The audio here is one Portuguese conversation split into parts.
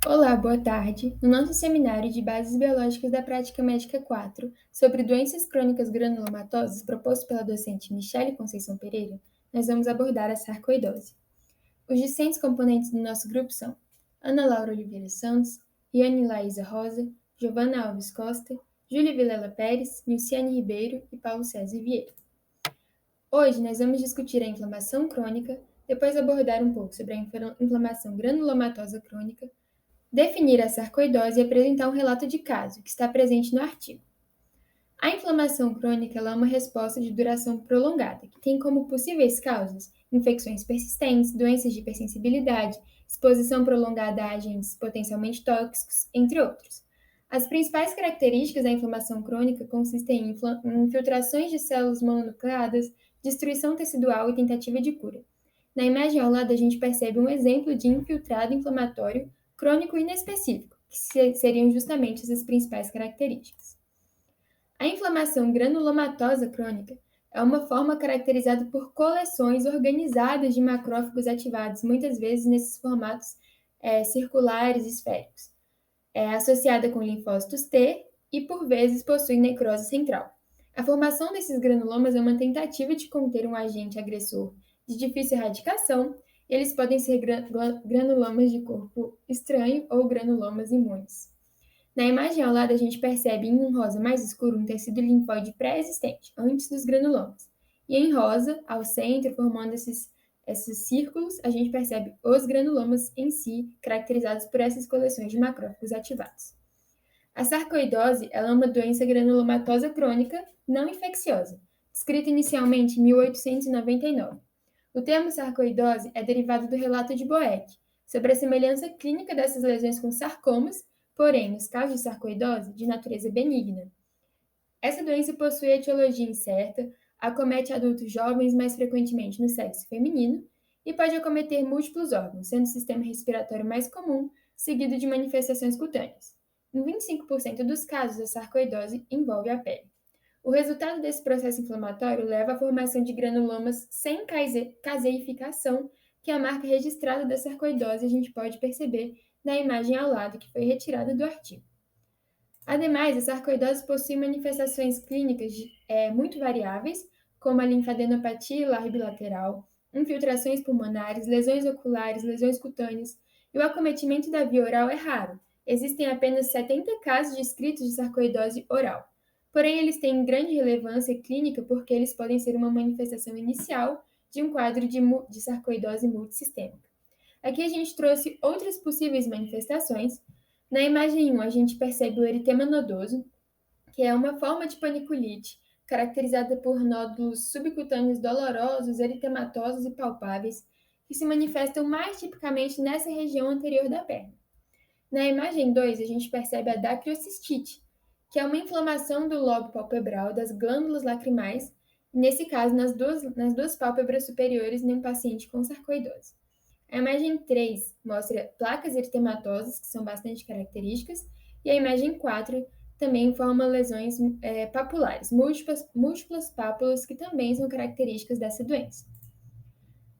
Olá, boa tarde. No nosso seminário de Bases Biológicas da Prática Médica 4, sobre doenças crônicas granulomatosas, proposto pela docente Michele Conceição Pereira, nós vamos abordar a sarcoidose. Os discentes componentes do nosso grupo são Ana Laura Oliveira Santos, Iane Laísa Rosa, Giovana Alves Costa, Júlia Vilela Pérez, Nilciane Ribeiro e Paulo César Vieira. Hoje nós vamos discutir a inflamação crônica, depois abordar um pouco sobre a inflamação granulomatosa crônica, definir a sarcoidose e apresentar um relato de caso, que está presente no artigo. A inflamação crônica é uma resposta de duração prolongada, que tem como possíveis causas infecções persistentes, doenças de hipersensibilidade, exposição prolongada a agentes potencialmente tóxicos, entre outros. As principais características da inflamação crônica consistem em infiltrações de células mononucleadas, destruição tecidual e tentativa de cura. Na imagem ao lado, a gente percebe um exemplo de infiltrado inflamatório crônico inespecífico, que seriam justamente essas principais características. A inflamação granulomatosa crônica é uma forma caracterizada por coleções organizadas de macrófagos ativados, muitas vezes nesses formatos circulares esféricos, associada com linfócitos T e, por vezes, possui necrose central. A formação desses granulomas é uma tentativa de conter um agente agressor de difícil erradicação, e eles podem ser granulomas de corpo estranho ou granulomas imunes. Na imagem ao lado, a gente percebe em um rosa mais escuro um tecido linfóide pré-existente, antes dos granulomas. E em rosa, ao centro, formando esses círculos, a gente percebe os granulomas em si, caracterizados por essas coleções de macrófagos ativados. A sarcoidose é uma doença granulomatosa crônica não infecciosa, descrita inicialmente em 1899. O termo sarcoidose é derivado do relato de Boeck sobre a semelhança clínica dessas lesões com sarcomas, porém, nos casos de sarcoidose, de natureza benigna. Essa doença possui etiologia incerta, acomete adultos jovens mais frequentemente no sexo feminino e pode acometer múltiplos órgãos, sendo o sistema respiratório mais comum, seguido de manifestações cutâneas. Em 25% dos casos, a sarcoidose envolve a pele. O resultado desse processo inflamatório leva à formação de granulomas sem caseificação, que é a marca registrada da sarcoidose a gente pode perceber na imagem ao lado, que foi retirada do artigo. Ademais, a sarcoidose possui manifestações clínicas muito variáveis, como a linfadenopatia hilar bilateral, infiltrações pulmonares, lesões oculares, lesões cutâneas, e o acometimento da via oral é raro. Existem apenas 70 casos descritos de sarcoidose oral. Porém, eles têm grande relevância clínica porque eles podem ser uma manifestação inicial de um quadro de sarcoidose multissistêmica. Aqui a gente trouxe outras possíveis manifestações. Na imagem 1, a gente percebe o eritema nodoso, que é uma forma de paniculite caracterizada por nódulos subcutâneos dolorosos, eritematosos e palpáveis, que se manifestam mais tipicamente nessa região anterior da perna. Na imagem 2, a gente percebe a dacriocistite, que é uma inflamação do lobo palpebral das glândulas lacrimais, nesse caso nas duas pálpebras superiores em um paciente com sarcoidose. A imagem 3 mostra placas eritematosas, que são bastante características, e a imagem 4 também informa lesões papulares, múltiplas pápulas, que também são características dessa doença.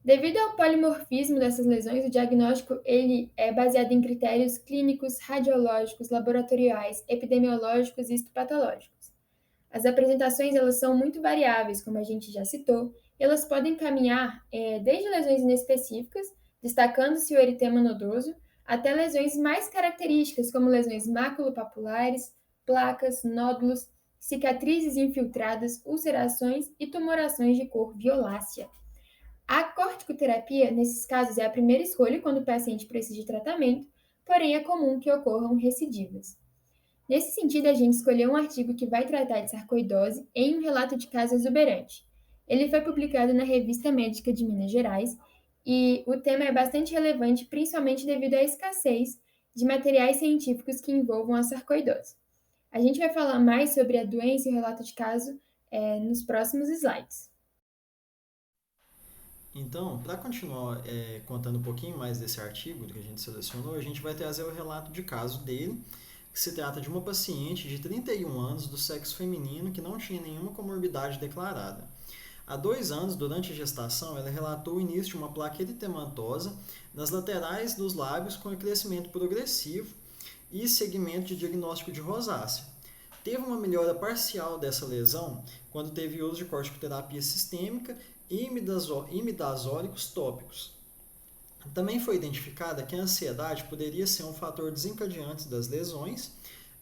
Devido ao polimorfismo dessas lesões, o diagnóstico ele é baseado em critérios clínicos, radiológicos, laboratoriais, epidemiológicos e histopatológicos. As apresentações elas são muito variáveis, como a gente já citou, e elas podem caminhar desde lesões inespecíficas, destacando-se o eritema nodoso, até lesões mais características, como lesões maculopapulares, placas, nódulos, cicatrizes infiltradas, ulcerações e tumorações de cor violácea. A corticoterapia, nesses casos, é a primeira escolha quando o paciente precisa de tratamento, porém é comum que ocorram recidivas. Nesse sentido, a gente escolheu um artigo que vai tratar de sarcoidose em um relato de caso exuberante. Ele foi publicado na Revista Médica de Minas Gerais e o tema é bastante relevante, principalmente devido à escassez de materiais científicos que envolvam a sarcoidose. A gente vai falar mais sobre a doença e o relato de caso nos próximos slides. Então, para continuar contando um pouquinho mais desse artigo que a gente selecionou, a gente vai trazer o relato de caso dele, que se trata de uma paciente de 31 anos do sexo feminino que não tinha nenhuma comorbidade declarada. Há 2 anos, durante a gestação, ela relatou o início de uma placa eritemantosa nas laterais dos lábios com crescimento progressivo e segmento de diagnóstico de rosácea. Teve uma melhora parcial dessa lesão quando teve uso de corticoterapia sistêmica e imidazólicos tópicos. Também foi identificada que a ansiedade poderia ser um fator desencadeante das lesões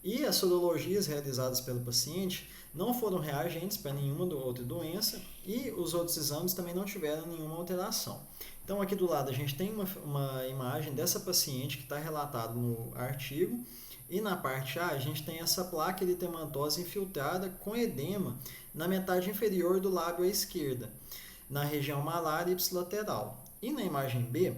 e as sorologias realizadas pelo paciente não foram reagentes para nenhuma outra doença e os outros exames também não tiveram nenhuma alteração. Então aqui do lado a gente tem uma imagem dessa paciente que está relatado no artigo e na parte A a gente tem essa placa eritemantosa infiltrada com edema na metade inferior do lábio à esquerda, na região malar e ipsilateral. E na imagem B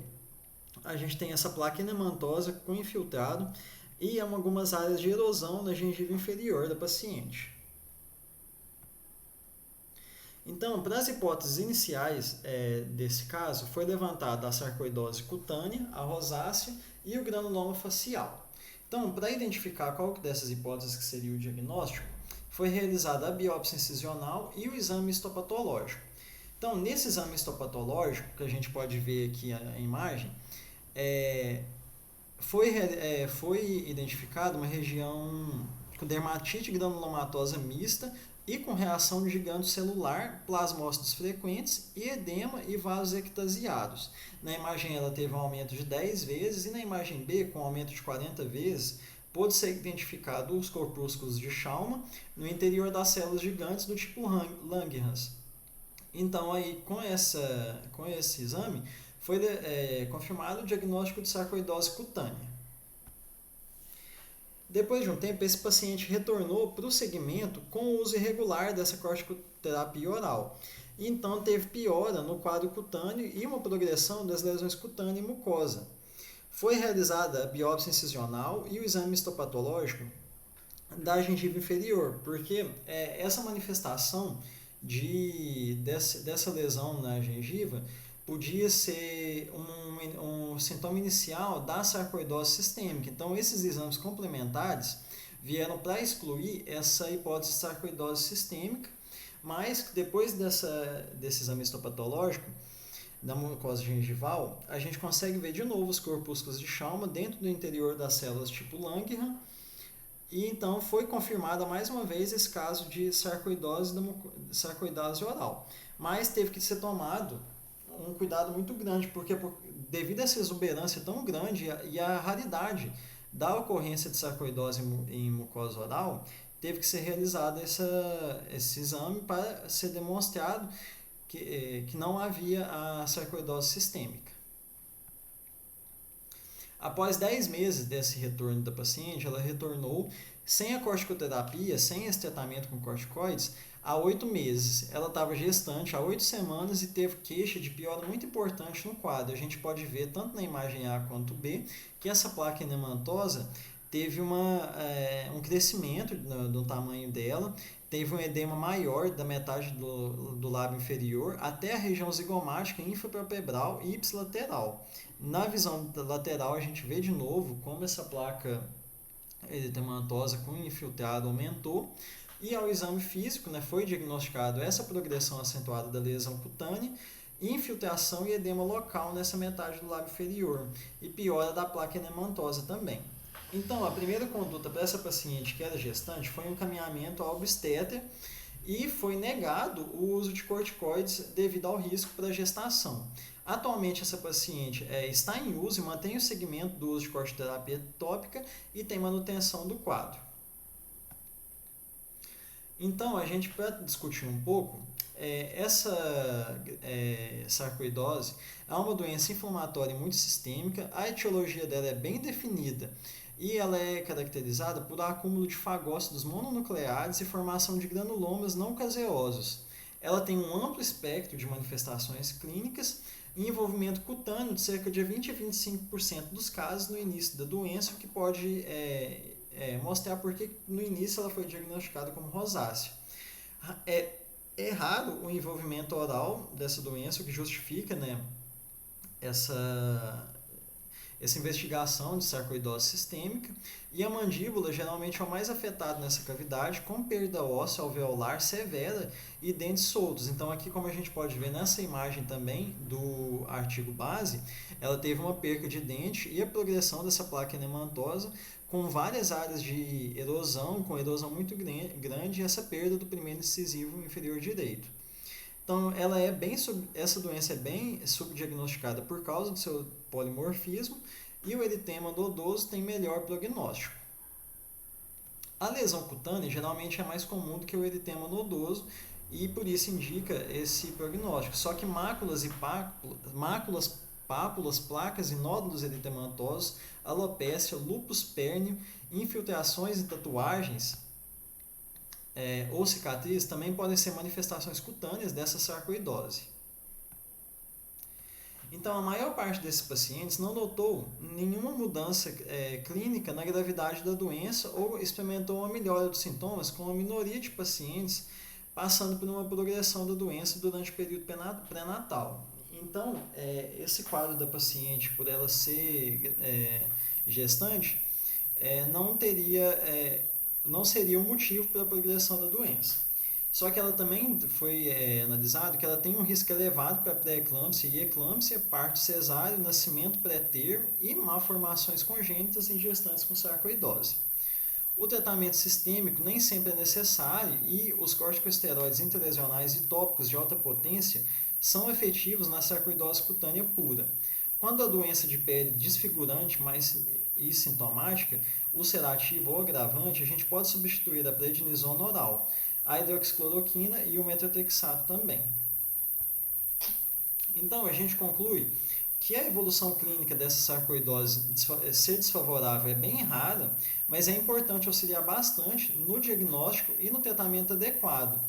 a gente tem essa placa edemantosa com infiltrado e algumas áreas de erosão na gengiva inferior da paciente. Então, para as hipóteses iniciais desse caso, foi levantada a sarcoidose cutânea, a rosácea e o granuloma facial. Então, para identificar qual dessas hipóteses que seria o diagnóstico, foi realizada a biópsia incisional e o exame histopatológico. Então, nesse exame histopatológico, que a gente pode ver aqui a imagem, foi identificada uma região com dermatite granulomatosa mista e com reação de giganto celular, plasmócitos frequentes e edema e vasos ectasiados. Na imagem ela teve um aumento de 10 vezes e na imagem B, com um aumento de 40 vezes, pôde ser identificado os corpúsculos de Schaumann no interior das células gigantes do tipo Langerhans. Então, aí, com esse exame, foi confirmado o diagnóstico de sarcoidose cutânea. Depois de um tempo, esse paciente retornou para o segmento com o uso irregular dessa corticoterapia oral. Então, teve piora no quadro cutâneo e uma progressão das lesões cutânea e mucosa. Foi realizada a biópsia incisional e o exame histopatológico da gengiva inferior, porque essa manifestação dessa lesão na gengiva podia ser um sintoma inicial da sarcoidose sistêmica. Então, esses exames complementares vieram para excluir essa hipótese de sarcoidose sistêmica, mas depois desse exame histopatológico da mucosa gengival, a gente consegue ver de novo os corpúsculos de Schaumann dentro do interior das células tipo Langerhans, e então foi confirmada mais uma vez esse caso de sarcoidose oral. Mas teve que ser tomado um cuidado muito grande, porque devido a essa exuberância tão grande e a raridade da ocorrência de sarcoidose em mucosa oral, teve que ser realizado esse exame para ser demonstrado que não havia a sarcoidose sistêmica. Após 10 meses desse retorno da paciente, ela retornou sem a corticoterapia, sem esse tratamento com corticoides, há 8 meses. Ela estava gestante há 8 semanas e teve queixa de piora muito importante no quadro. A gente pode ver, tanto na imagem A quanto B, que essa placa edemantosa teve um crescimento do tamanho dela, teve um edema maior da metade do lábio inferior até a região zigomática, infrapalpebral e ipsilateral. Na visão lateral, a gente vê de novo como essa placa edematosa com infiltrado aumentou, e ao exame físico foi diagnosticado essa progressão acentuada da lesão cutânea, infiltração e edema local nessa metade do lábio inferior e piora da placa edemantosa também. Então, a primeira conduta para essa paciente que era gestante foi um encaminhamento ao obstetra e foi negado o uso de corticoides devido ao risco para a gestação. Atualmente, essa paciente está em uso e mantém o segmento do uso de corticoterapia tópica e tem manutenção do quadro. Então, a gente, para discutir um pouco, essa sarcoidose é uma doença inflamatória muito sistêmica, a etiologia dela é bem definida e ela é caracterizada por acúmulo de fagócitos mononucleares e formação de granulomas não caseosos. Ela tem um amplo espectro de manifestações clínicas e envolvimento cutâneo de cerca de 20 a 25% dos casos no início da doença, o que pode mostrar porque no início ela foi diagnosticada como rosácea. É raro o envolvimento oral dessa doença, o que justifica essa investigação de sarcoidose sistêmica, e a mandíbula geralmente é o mais afetado nessa cavidade, com perda óssea alveolar severa e dentes soltos. Então aqui, como a gente pode ver nessa imagem também do artigo base, ela teve uma perca de dente e a progressão dessa placa enemantosa com várias áreas de erosão, com erosão muito grande, e essa perda do primeiro incisivo inferior direito. Então, essa doença é bem subdiagnosticada por causa do seu polimorfismo, e o eritema nodoso tem melhor prognóstico. A lesão cutânea geralmente é mais comum do que o eritema nodoso e por isso indica esse prognóstico. Só que máculas, pápulas, placas e nódulos eritematosos, alopécia, lúpus pérneo, infiltrações e tatuagens ou cicatrizes também podem ser manifestações cutâneas dessa sarcoidose. Então, a maior parte desses pacientes não notou nenhuma mudança clínica na gravidade da doença ou experimentou uma melhora dos sintomas, com a minoria de pacientes passando por uma progressão da doença durante o período pré-natal. Então, esse quadro da paciente, por ela ser gestante, não seria um motivo para a progressão da doença. Só que ela também foi analisado que ela tem um risco elevado para pré-eclâmpsia e eclâmpsia, parto cesáreo, nascimento pré-termo e malformações congênitas em gestantes com sarcoidose. O tratamento sistêmico nem sempre é necessário e os corticosteroides intralesionais e tópicos de alta potência são efetivos na sarcoidose cutânea pura. Quando a doença de pele desfigurante e sintomática, ulcerativa ou agravante, a gente pode substituir a prednisona oral, a hidroxicloroquina e o metotrexato também. Então, a gente conclui que a evolução clínica dessa sarcoidose ser desfavorável é bem rara, mas é importante auxiliar bastante no diagnóstico e no tratamento adequado.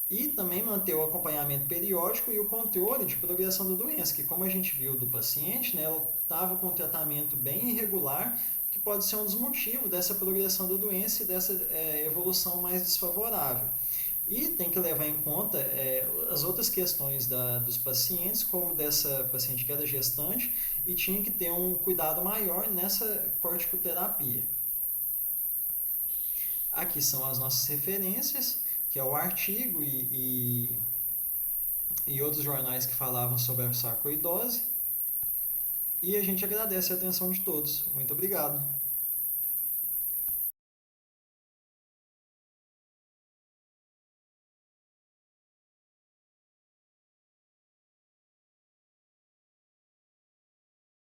E também manter o acompanhamento periódico e o controle de progressão da doença, que como a gente viu do paciente, né, ela estava com um tratamento bem irregular, que pode ser um dos motivos dessa progressão da doença e dessa evolução mais desfavorável. E tem que levar em conta as outras questões dos pacientes, como dessa paciente que era gestante, e tinha que ter um cuidado maior nessa corticoterapia. Aqui são as nossas referências, que é o artigo e outros jornais que falavam sobre a sarcoidose. E a gente agradece a atenção de todos. Muito obrigado.